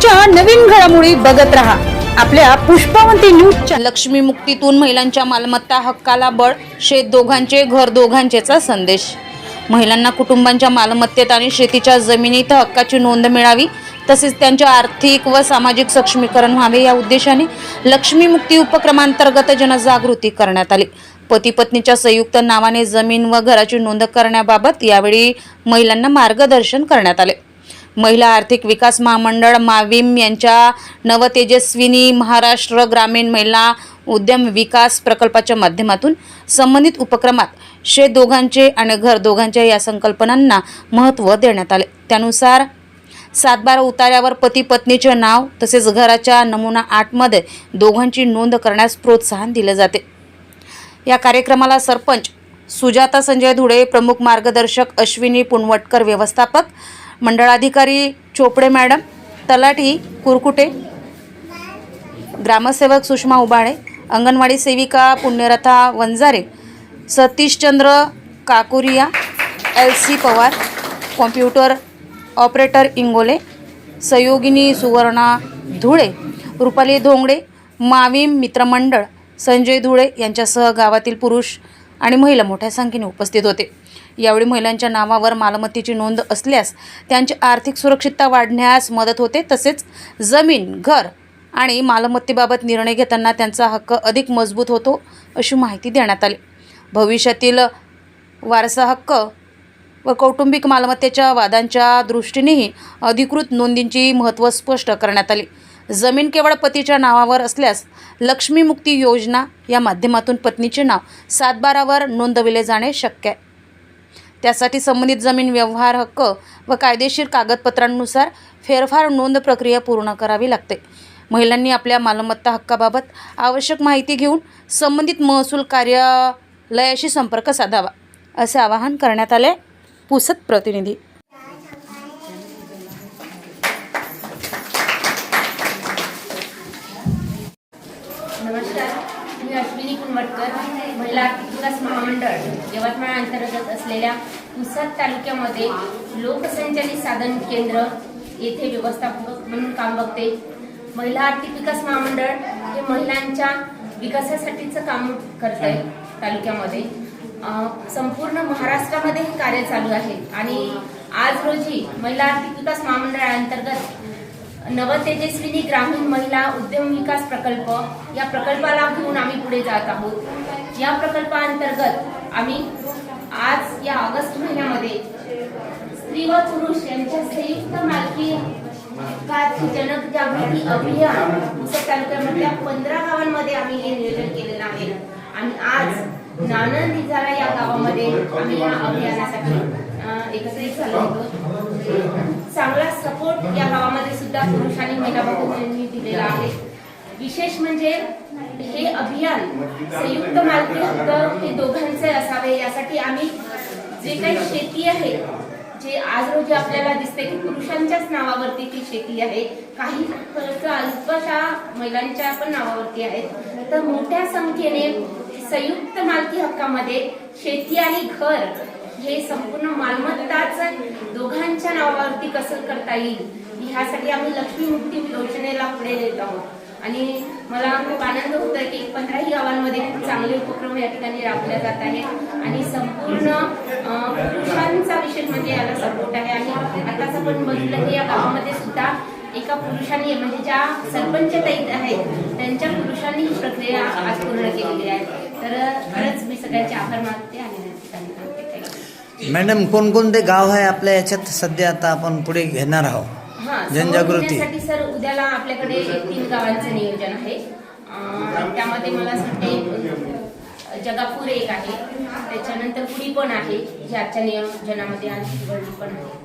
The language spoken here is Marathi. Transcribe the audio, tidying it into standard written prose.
रोजच्या नवीन घडामोडी बघत रहा आपल्या पुष्पावंती न्यूज. लक्ष्मी मुक्तीतून महिलांच्या मालमत्ता हक्काला बळ, शेत दोघांचे घर दोघांचेचा संदेश. महिलांना कुटुंबांच्या मालमत्तेत आणि शेतीच्या जमिनीत हक्काची नोंद मिळावी, तसेच त्यांचे आर्थिक व सामाजिक सक्षमीकरण व्हावे या उद्देशाने लक्ष्मी मुक्ती उपक्रमांतर्गत जनजागृती करण्यात आली. पती पत्नीच्या संयुक्त नावाने जमीन व घराची नोंद करण्याबाबत यावेळी महिलांना मार्गदर्शन करण्यात आले. महिला आर्थिक विकास महामंडळ माविम यांच्या नवतेजस्विनी महाराष्ट्र ग्रामीण महिला उद्यम विकास प्रकल्पाच्या माध्यमातून संबंधित उपक्रमात शेत दोघांचे आणि घर दोघांचे या संकल्पनांना महत्त्व देण्यात आले. त्यानुसार 7/12 उतार्यावर पती पत्नीचे नाव तसेच घराच्या नमुना 8 मध्ये दोघांची नोंद करण्यास प्रोत्साहन दिले जाते. या कार्यक्रमाला सरपंच सुजाता संजय धुळे, प्रमुख मार्गदर्शक अश्विनी पुनवटकर, व्यवस्थापक मंडळाधिकारी चोपडे मॅडम, तलाठी कुरकुटे, ग्रामसेवक सुषमा उबाळे, अंगणवाडी सेविका Punyaratha Vanjare, Satishchandra Kakuriya, LC Pawar, computer operator Ingole, सहयोगिनी सुवर्णा धुळे, रुपाली धोंगडे, माविम मित्रमंडळ संजय धुळे यांच्यासह गावातील पुरुष आणि महिला मोठ्या संख्येने उपस्थित होते. यावेळी महिलांच्या नावावर मालमत्तेची नोंद असल्यास त्यांची आर्थिक सुरक्षितता वाढण्यास मदत होते, तसेच जमीन, घर आणि मालमत्तेबाबत निर्णय घेताना त्यांचा हक्क अधिक मजबूत होतो अशी माहिती देण्यात आली. भविष्यातील वारसा हक्क व कौटुंबिक मालमत्तेच्या वादांच्या दृष्टीनेही अधिकृत नोंदींची महत्त्व स्पष्ट करण्यात आली. जमीन केवळ पतीच्या नावावर असल्यास लक्ष्मी मुक्ती योजना या माध्यमातून पत्नीचे नाव 7/12 वर नोंदविले जाणे शक्य आहे. त्यासाठी संबंधित जमीन व्यवहार हक्क व कायदेशीर कागदपत्रांनुसार फेरफार नोंद प्रक्रिया पूर्ण करावी लागते. महिलांनी आपल्या मालमत्ता हक्काबाबत आवश्यक माहिती घेऊन संबंधित महसूल कार्यालयाशी संपर्क साधावा असे आवाहन करण्यात आले. पुसद प्रतिनिधी. नमस्कार, मी अश्विनी पुनवटकर, महिला आर्थिक विकास महामंडळ यवतमाळ अंतर्गत असलेल्या पुसद तालुक्यामध्ये लोकसंचालित साधन केंद्र येथे व्यवस्थापक म्हणून काम बघते. महिला आर्थिक विकास महामंडळ हे महिलांच्या विकासासाठीचं काम करत आहे. तालुक्यामध्ये संपूर्ण महाराष्ट्रामध्ये हे कार्य चालू आहे आणि आज रोजी महिला आर्थिक विकास महामंडळाअंतर्गत नवतेजस्विनी ग्रामीण महिला उद्यम विकास प्रकल्प या प्रकल्पाला घेऊन आम्ही पुढे जात आहोत. या प्रकल्पाअंतर्गत आम्ही आज या ऑगस्ट महिन्यामध्ये स्त्री व पुरुष यांच्या संयुक्त मालकी जनजागृती अभियान पुसद तालुक्यामधल्या 15 गावांमध्ये आम्ही हे नियोजन केलेलं आहे आणि आज नानंदीजारा या गावामध्ये आम्ही या अभियानासाठी एकत्रित झालो होतो. चांगला सपोर्ट या गावामध्ये सुद्धा पुरुष आणि महिला बंधूंनी दिलेला आहे. विशेष म्हणजे हे अभियान संयुक्त मालकी हक्क हे दोघांचे असावे यासाठी आम्ही जे काही शेती आहे, जे आज रोजी आपल्याला दिसते की पुरुषांच्याच नावावरती ती शेती आहे, काही अल्पशा महिलांच्या पण नावावरती आहेत, तर मोठ्या संख्येने संयुक्त मालकी हक्कामध्ये शेती आणि घर हे संपूर्ण मालमत्ताच दोघांच्या नावावरती कसं करता येईल ह्यासाठी आम्ही लक्ष्मी मुक्ती योजनेला पुढे नेत आहोत आणि मला खूप आनंद होतोय की 15 गावांमध्ये खूप चांगले उपक्रम या ठिकाणी राबवले जात आहेत आणि संपूर्ण पुरुषांचा विशेष म्हणजे याला सपोर्ट आहे. आणि आताच आपण बघितलं की या गावामध्ये सुद्धा एका पुरुषांनी म्हणजे ज्या सरपंच ताई आहेत त्यांच्या पुरुषांनी ही प्रक्रिया आज पूर्ण केलेली आहे. तर खरंच मी सगळ्यांचे आभार मानते आणि मॅडम, कोणकोणते गाव आहे आपल्या याच्यात सध्या आता आपण पुढे घेणार आहोत जनजागृती? सर उद्याला आपल्याकडे 3 गावांचं नियोजन आहे. त्यामध्ये मला वाटते जगापूर एक आहे, त्याच्यानंतर पुडी पण आहे जे आजच्या नियोजनामध्ये आणि पण आहे.